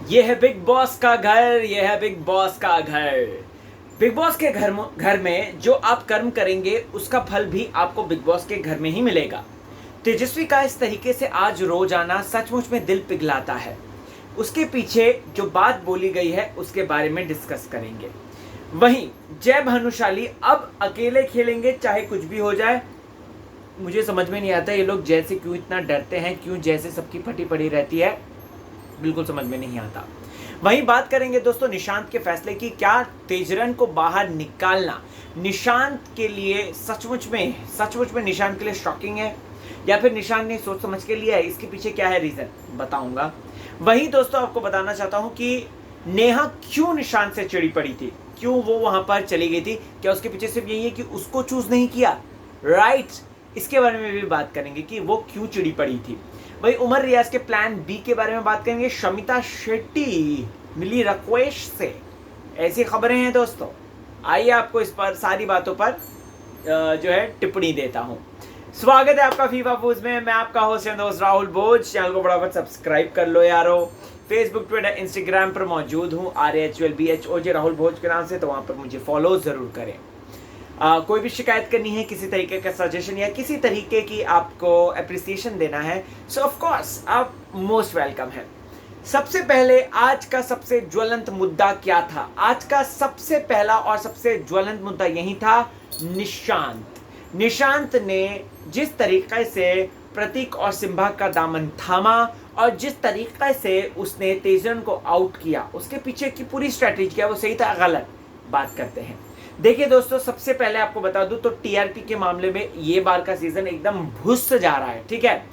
ये है big boss का घर, ये है बिग बॉस का घर। बिग बॉस के घर में जो आप कर्म करेंगे उसका फल भी आपको बिग बॉस के घर में ही मिलेगा। तेजस्वी का इस तरीके से आज रोज आना सचमुच में दिल पिघलाता है। उसके पीछे जो बात बोली गई है उसके बारे में डिस्कस करेंगे। वहीं जय भानुशाली अब अकेले खेलेंगे चाहे कुछ भी हो जाए। मुझे समझ में नहीं आता ये लोग जय से क्यों इतना डरते हैं, क्यों जय से सबकी फटी पड़ी रहती है, बिल्कुल समझ में नहीं आता। वहीं बात करेंगे दोस्तों निशांत के फैसले की। क्या तेजरन को बाहर निकालना निशांत के लिए सचमुच में निशांत के लिए शॉकिंग है, या फिर निशांत ने सोच समझ के लिया है? इसके पीछे क्या है रीजन, बताऊंगा। वहीं दोस्तों आपको बताना चाहता हूं कि नेहा क्यों निशांत से चिड़ी पड़ी थी, क्यों वो वहां पर चली गई थी। क्या उसके पीछे सिर्फ यही है कि उसको चूज नहीं किया, राइट? इसके बारे में भी बात करेंगे कि वो क्यों चिड़ी पड़ी थी। वही उमर रियाज के प्लान बी के बारे में बात करेंगे। शमिता शेट्टी मिली राकेश से, ऐसी खबरें हैं दोस्तों। आइए आपको इस पर सारी बातों पर जो है टिप्पणी देता हूं। स्वागत है आपका फीफा फूज में। मैं आपका होस्ट एंड दोस्त राहुल भोज। चैनल को फटाफट सब्सक्राइब कर लो यारो। फेसबुक, ट्विटर, इंस्टाग्राम पर मौजूद हूँ RHULBHOJ राहुल भोज के नाम से, तो वहां पर मुझे फॉलो जरूर करें। कोई भी शिकायत करनी है, किसी तरीके का सजेशन या किसी तरीके की आपको अप्रिसिएशन देना है, सो ऑफ कोर्स आप मोस्ट वेलकम है। सबसे पहले आज का सबसे ज्वलंत मुद्दा क्या था? आज का सबसे पहला और सबसे ज्वलंत मुद्दा यही था, निशांत ने जिस तरीके से प्रतीक और सिम्बा का दामन थामा और जिस तरीके से उसने तेजन को आउट किया, उसके पीछे की पूरी स्ट्रैटेजी क्या वो सही था गलत, बात करते हैं। देखिए दोस्तों, सबसे पहले आपको बता दूं तो टीआरपी के मामले में ये बार का सीजन एकदम भुस जा रहा है, ठीक है।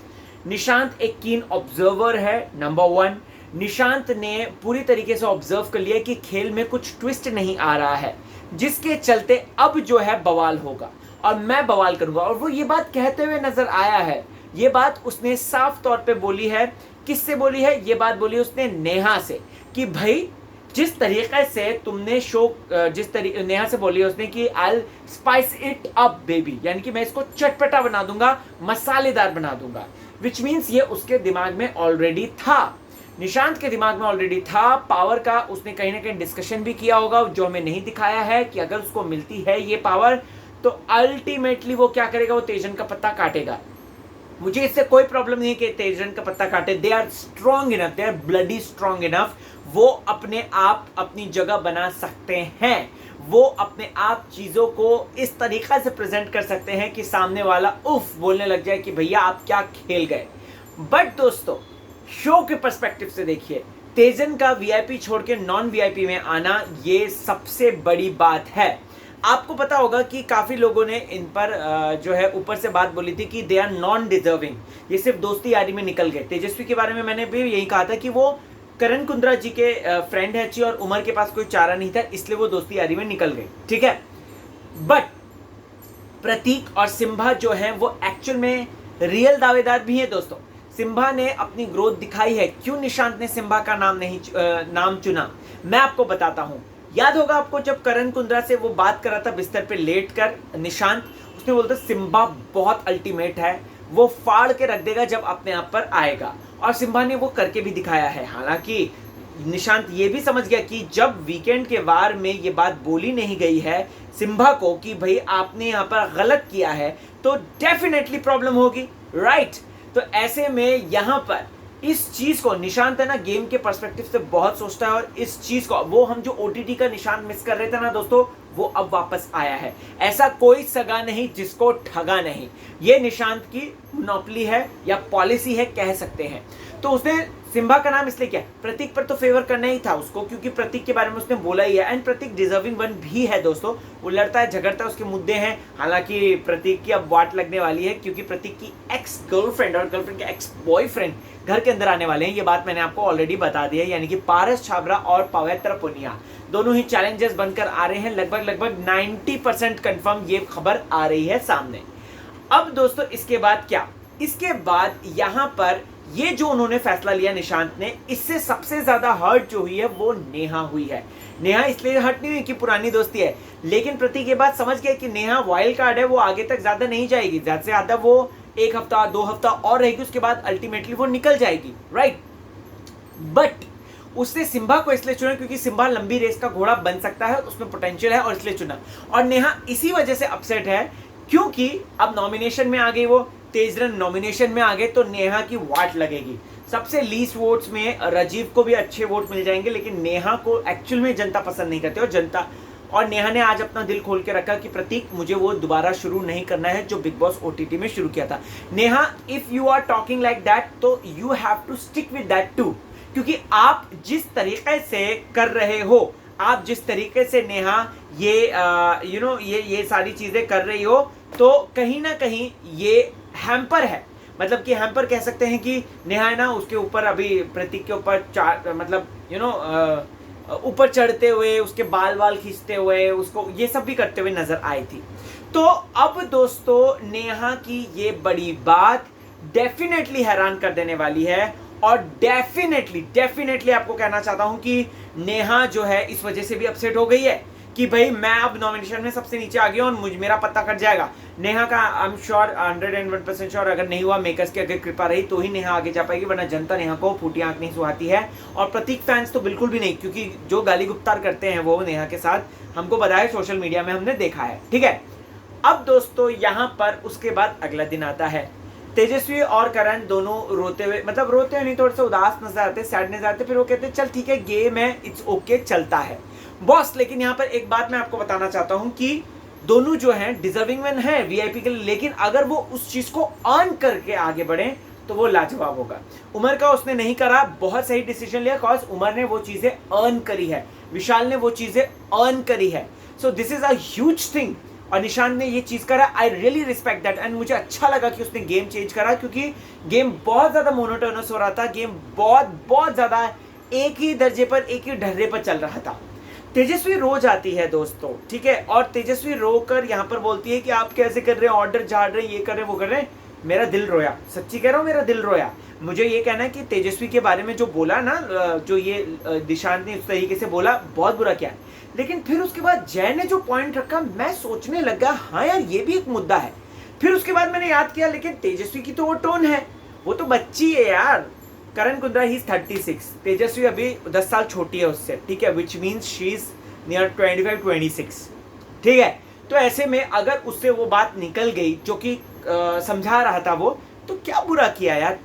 निशांत एक कीन ऑब्जर्वर है, नंबर 1। निशांत ने पूरी तरीके से ऑब्जर्व कर लिया कि खेल में कुछ ट्विस्ट नहीं आ रहा है, जिसके चलते अब जो है बवाल होगा और मैं बवाल करूंगा। और वो ये बात कहते हुए नजर आया है। ये बात उसने साफ तौर पे बोली है। किससे बोली है ये बात? बोली उसने नेहा से, कि भाई जिस तरीके से तुमने शो, जिस तरीके नेहा से बोली उसने कि आई स्पाइस इट अप बेबी, यानी कि मैं इसको चटपटा बना दूंगा, मसालेदार बना दूंगा। विच मीन्स ये उसके दिमाग में ऑलरेडी था, निशांत के दिमाग में ऑलरेडी था। पावर का उसने कहीं ना कहीं डिस्कशन भी किया होगा, जो हमें नहीं दिखाया है, कि अगर उसको मिलती है ये पावर तो अल्टीमेटली वो क्या करेगा, वो तेजन का पत्ता काटेगा। मुझे इससे कोई प्रॉब्लम नहीं कि तेजन का पत्ता काटे। They are strong enough, they are bloody strong enough. वो अपने आप अपनी जगह बना सकते हैं। वो अपने आप चीजों को इस तरीका से प्रेजेंट कर सकते हैं कि सामने वाला उफ बोलने लग जाए कि भैया आप क्या खेल गए। बट दोस्तों, शो के पर्सपेक्टिव से देखिए, तेजन का वीआईपी छोड़ के नॉन वीआईपी में आना ये सबसे बड़ी बात है। आपको पता होगा कि काफी लोगों ने इन पर जो है ऊपर से बात बोली थी कि दे आर नॉन डिजर्विंग, ये सिर्फ दोस्ती यारी में निकल गए। तेजस्वी के बारे में मैंने भी यही कहा था कि वो करण कुंद्रा जी के फ्रेंड है अच्छी, और उमर के पास कोई चारा नहीं था, इसलिए वो दोस्ती यारी में निकल गए, ठीक है। बट प्रतीक और सिम्बा जो है वो एक्चुअल में रियल दावेदार भी है दोस्तों। सिम्बा ने अपनी ग्रोथ दिखाई है। क्यों निशांत ने सिम्बा का नाम चुना, मैं आपको बताता हूं। याद होगा आपको जब करण कुंद्रा से वो बात कर रहा था बिस्तर पे लेट कर निशांत, उसने बोलता सिम्बा बहुत अल्टीमेट है, वो फाड़ के रख देगा जब अपने आप पर आएगा, और सिम्बा ने वो करके भी दिखाया है। हालांकि निशांत ये भी समझ गया कि जब वीकेंड के वार में ये बात बोली नहीं गई है सिम्बा को कि भाई आपने यहाँ पर गलत किया है, तो डेफिनेटली प्रॉब्लम होगी, राइट? तो ऐसे में यहाँ पर इस चीज को निशांत है ना गेम के पर्सपेक्टिव से बहुत सोचता है, और इस चीज को वो हम जो ओटीटी का निशांत मिस कर रहे थे ना दोस्तों, वो अब वापस आया है। ऐसा कोई सगा नहीं जिसको ठगा नहीं, ये निशांत की मोनोपोली है या पॉलिसी है, कह सकते हैं। तो उसने सिम्बा का नाम इसलिए किया, प्रतीक पर तो फेवर करना ही था उसको, क्योंकि प्रतीक के बारे में उसने बोला ही है। एंड प्रतीक डिजर्विंग वन भी है दोस्तों, वो लड़ता है झगड़ता है, उसके मुद्दे हैं। हालांकि प्रतीक की अब वाट लगने वाली है, क्योंकि प्रतीक की एक्स गर्लफ्रेंड और गर्लफ्रेंड के एक्स बॉयफ्रेंड घर के अंदर आने वाले हैं। ये बात मैंने आपको ऑलरेडी बता दी है, यानी कि पारस छाबरा और पवित्र पुनिया दोनों ही चैलेंजर्स बनकर आ रहे हैं। लगभग 90% कंफर्म ये खबर आ रही है सामने। अब दोस्तों इसके बाद क्या, इसके बाद यहां पर ये जो उन्होंने फैसला लिया निशांत ने, इससे सबसे ज्यादा हर्ट जो हुई है वो नेहा हुई है। नेहा इसलिए हर्ट नहीं हुई कि पुरानी दोस्ती है, लेकिन प्रतीक ये बात समझ गया कि नेहा वाइल्ड कार्ड है, वो आगे तक ज्यादा नहीं जाएगी, ज्यादा से ज्यादा वो 1 हफ्ता 2 हफ्ता और रहेगी, उसके बाद अल्टीमेटली वो निकल जाएगी, राइट? बट उसने सिम्बा को इसलिए चुना क्योंकि सिम्बा लंबी रेस का घोड़ा बन सकता है, उसमें पोटेंशियल है और इसलिए चुना। और नेहा इसी वजह से अपसेट है क्योंकि अब नॉमिनेशन में आ गई, वो तेजरन नॉमिनेशन में आ गए तो नेहा की वाट लगेगी। सबसे लीस्ट वोट्स में राजीव को भी अच्छे वोट मिल जाएंगे, लेकिन नेहा को एक्चुअल में जनता पसंद नहीं करती। और नेहा ने आज अपना दिल खोल के रखा कि प्रतीक मुझे वो दोबारा शुरू नहीं करना है जो बिग बॉस ओटीटी में शुरू किया था। Neha, if you are talking like that तो you have to stick with that too, क्योंकि आप जिस तरीके से कर रहे हो, आप जिस तरीके से नेहा ये ये सारी चीजें कर रही हो, तो कहीं ना कहीं ये हैम्पर है। मतलब कि हैम्पर कह सकते हैं कि नेहा है ना, उसके ऊपर अभी प्रतीक के ऊपर मतलब ऊपर चढ़ते हुए, उसके बाल खींचते हुए, उसको ये सब भी करते हुए नजर आई थी। तो अब दोस्तों नेहा की ये बड़ी बात डेफिनेटली हैरान कर देने वाली है। और डेफिनेटली आपको कहना चाहता हूं कि नेहा जो है इस वजह से भी अपसेट हो गई है कि भाई मैं अब नॉमिनेशन में सबसे नीचे आ गया और मेरा पत्ता कट जाएगा। नेहा का आई एम श्योर 101% श्योर, अगर नहीं हुआ मेकर्स की अगर कृपा रही तो ही नेहा आगे जा पाएगी, वरना जनता नेहा को फूटी आंख नहीं सुहाती है। और प्रतीक फैंस तो बिल्कुल भी नहीं, क्योंकि जो गाली गुप्तार करते हैं वो नेहा के साथ हमको पता है, सोशल मीडिया में हमने देखा है। ठीक है, अब दोस्तों यहाँ पर उसके बाद अगला दिन आता है। तेजस्वी और करण दोनों रोते हुए, मतलब रोते हुए नहीं, थोड़े से उदास नजर आते, सैड नजर आते। फिर वो कहते चल ठीक है, गेम है, इट्स ओके, चलता है बॉस। लेकिन यहाँ पर एक बात मैं आपको बताना चाहता हूँ कि दोनों जो हैं डिजर्विंग मैन है वीआईपी के लिए, लेकिन अगर वो उस चीज को अर्न करके आगे बढ़े तो वो लाजवाब होगा। उमर का उसने नहीं करा, बहुत सही डिसीजन लिया, कॉज उमर ने वो चीजें अर्न करी है, विशाल ने वो चीजें अर्न करी है। So this is a huge thing. और निशांत ने ये चीज करा, I really respect that. And मुझे अच्छा लगा कि उसने गेम चेंज करा, क्योंकि गेम बहुत ज्यादा मोनोटोनस हो रहा था, गेम बहुत ज्यादा एक ही दर्जे पर, एक ही ढर्रे पर चल रहा था। तेजस्वी रो जाती है दोस्तों, ठीक है, और तेजस्वी रो कर यहाँ पर बोलती है कि आप कैसे कर रहे हैं, ऑर्डर झाड़ रहे हैं, ये कर रहे हैं, वो कर रहे हैं। मेरा दिल रोया, सच्ची कह रहा हूँ, मेरा दिल रोया। मुझे ये कहना है कि तेजस्वी के बारे में जो बोला ना, जो ये निशांत ने उस तरीके से बोला, बहुत बुरा किया। लेकिन फिर उसके बाद जय ने जो पॉइंट रखा, मैं सोचने लगा हाँ यार ये भी एक मुद्दा है। फिर उसके बाद मैंने याद किया, लेकिन तेजस्वी की तो वो टोन है, वो तो बच्ची है यार। करण कुंद्रा ही 36, तेजस्वी अभी 10 साल छोटी है उससे, ठीक है, which means she is near 25-26, ठीक है। तो ऐसे में अगर उससे वो बात निकल गई जो कि समझा रहा था वो, तो क्या बुरा किया यार।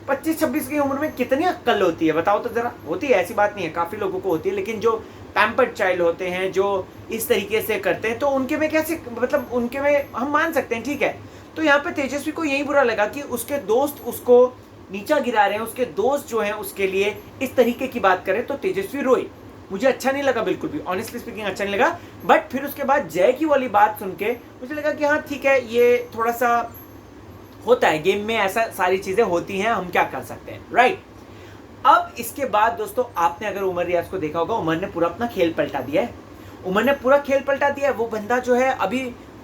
25-26 की उम्र में कितनी अक्ल होती है बताओ तो जरा। होती है, ऐसी बात नहीं है, काफी लोगों को होती है, लेकिन जो पैम्पर्ड चाइल्ड होते हैं, जो इस तरीके से करते हैं, तो उनके में कैसे, मतलब उनके में हम मान सकते हैं, ठीक है। तो यहाँ पे तेजस्वी को यही बुरा लगा कि उसके दोस्त उसको नीचा गिरा रहे हैं, उसके दोस्त जो हैं उसके लिए इस तरीके की बात करें, तो तेजस्वी रोई। मुझे अच्छा नहीं लगा, बिल्कुल भी, ऑनेस्टली स्पीकिंग अच्छा नहीं लगा। बट फिर उसके बाद जय की वाली बात सुन के मुझे लगा कि हाँ ठीक है, ये थोड़ा सा होता है गेम में, ऐसा सारी चीजें होती हैं, हम क्या कर सकते हैं, राइट। अब इसके बाद दोस्तों आपने अगर उमर रियाज को देखा होगा, उमर ने पूरा अपना खेल पलटा दिया है। उमर ने पूरा खेल पलटा दिया है। वो बंदा जो है अभी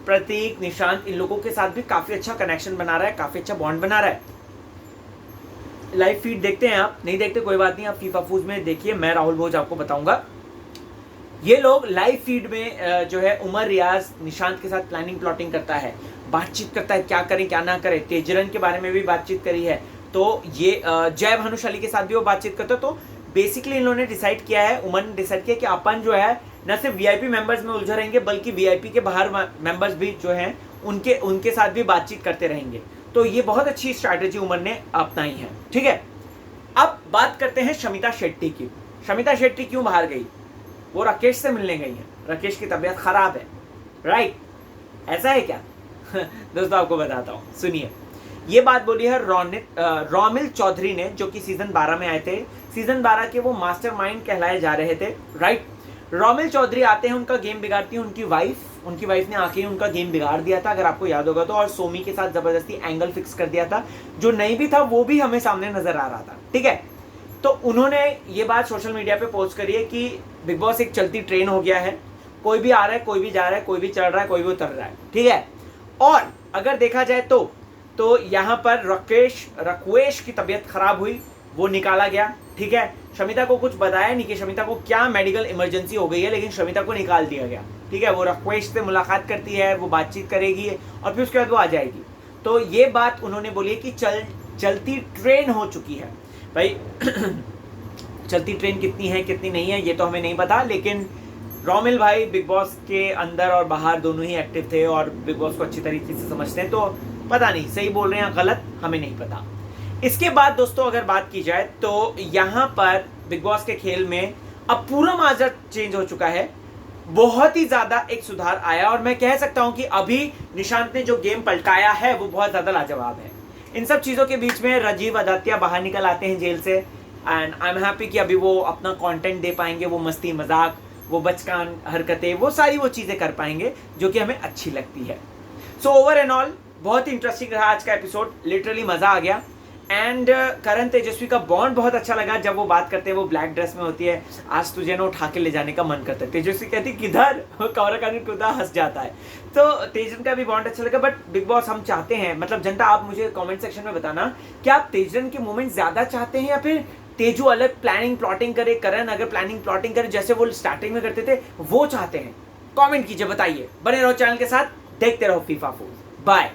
प्रतीक, निशांत, इन लोगों के साथ भी काफी अच्छा कनेक्शन बना रहा है, काफी अच्छा बॉन्ड बना रहा है। लाइव फीड देखते हैं आप, नहीं देखते कोई बात नहीं, आप फीफा फूज में देखिए, मैं राहुल भोज आपको बताऊंगा। ये लोग लाइव फीड में जो है उमर रियाज निशांत के साथ प्लानिंग प्लॉटिंग करता है, बातचीत करता है, क्या करें क्या ना करें। तेजरन के बारे में भी बातचीत करी है, तो ये जय भानुशाली के साथ भी वो बातचीत करता है। तो बेसिकली इन्होंने डिसाइड किया है, उमर ने डिसाइड किया कि अपन जो है न सिर्फ वीआईपी मेंबर्स में उलझे रहेंगे, बल्कि वीआईपी के बाहर मेंबर्स भी जो हैं उनके साथ भी बातचीत करते रहेंगे। तो ये बहुत अच्छी स्ट्रैटेजी उमर ने अपनाई है, ठीक है। अब बात करते हैं शमिता शेट्टी की। शमिता शेट्टी क्यों बाहर गई? वो राकेश से मिलने गई है, राकेश की तबीयत खराब है, राइट, ऐसा है क्या? दोस्तों आपको बताता हूँ, सुनिए। ये बात बोली है रोमिल चौधरी ने, जो कि सीजन 12 में आए थे। सीजन 12 के वो मास्टरमाइंड कहलाए जा रहे थे, राइट। रोमिल चौधरी आते हैं, उनका गेम बिगाड़ती है उनकी वाइफ ने आके उनका गेम बिगाड़ दिया था, अगर आपको याद होगा तो, और सोमी के साथ जबरदस्ती एंगल फिक्स कर दिया था, जो नहीं भी था वो भी हमें सामने नजर आ रहा था, ठीक है। तो उन्होंने ये बात सोशल मीडिया पे पोस्ट करी है कि बिग बॉस एक चलती ट्रेन हो गया है, कोई भी आ रहा है, कोई भी जा रहा है, कोई भी चढ़ रहा है, कोई भी उतर रहा है, ठीक है। और अगर देखा जाए तो यहाँ पर रक्वेश की तबीयत खराब हुई, वो निकाला गया, ठीक है। शमिता को कुछ बताया नहीं कि शमिता को क्या मेडिकल इमरजेंसी हो गई है, लेकिन शमिता को निकाल दिया गया, ठीक है। वो रक्वेश से मुलाकात करती है, वो बातचीत करेगी और फिर उसके बाद वो आ जाएगी। तो ये बात उन्होंने बोली कि चलती ट्रेन हो चुकी है भाई। चलती ट्रेन कितनी है कितनी नहीं है ये तो हमें नहीं पता, लेकिन रोमिल भाई बिग बॉस के अंदर और बाहर दोनों ही एक्टिव थे और बिग बॉस को अच्छी तरीके से समझते हैं, तो पता नहीं सही बोल रहे हैं गलत हमें नहीं पता। इसके बाद दोस्तों अगर बात की जाए तो यहाँ पर बिग बॉस के खेल में अब पूरा माजरा चेंज हो चुका है, बहुत ही ज्यादा एक सुधार आया और मैं कह सकता हूं कि अभी निशांत ने जो गेम पलटाया है वो बहुत ज्यादा लाजवाब है। इन सब चीजों के बीच में राजीव आदित्य बाहर निकल आते हैं जेल से एंड आई एम हैप्पी कि अभी वो अपना कंटेंट दे पाएंगे, वो मस्ती मजाक, वो बचकान हरकतें, वो सारी वो चीजें कर पाएंगे जो कि हमें अच्छी लगती है। सो ओवर एंड ऑल बहुत ही इंटरेस्टिंग रहा आज का एपिसोड, लिटरली मजा आ गया। एंड करण तेजस्वी का बॉन्ड बहुत अच्छा लगा, जब वो बात करते हैं वो ब्लैक ड्रेस में होती है, आज तुझे ना उठा के ले जाने का मन करता है, तेजस्वी कहती किधर, कौरा कानून खुदा हंस जाता है। तो तेजन का भी बॉन्ड अच्छा लगा। बट बिग बॉस हम चाहते हैं, मतलब जनता आप मुझे कमेंट सेक्शन में बताना कि आप तेजन के मोमेंट ज्यादा चाहते हैं या फिर तेजू अलग प्लानिंग प्लॉटिंग करे, करण अगर प्लानिंग प्लॉटिंग करे जैसे वो स्टार्टिंग में करते थे वो चाहते हैं। कमेंट कीजिए, बताइए। बने रहो चैनल के साथ, देखते रहो फीफा फूड। बाय।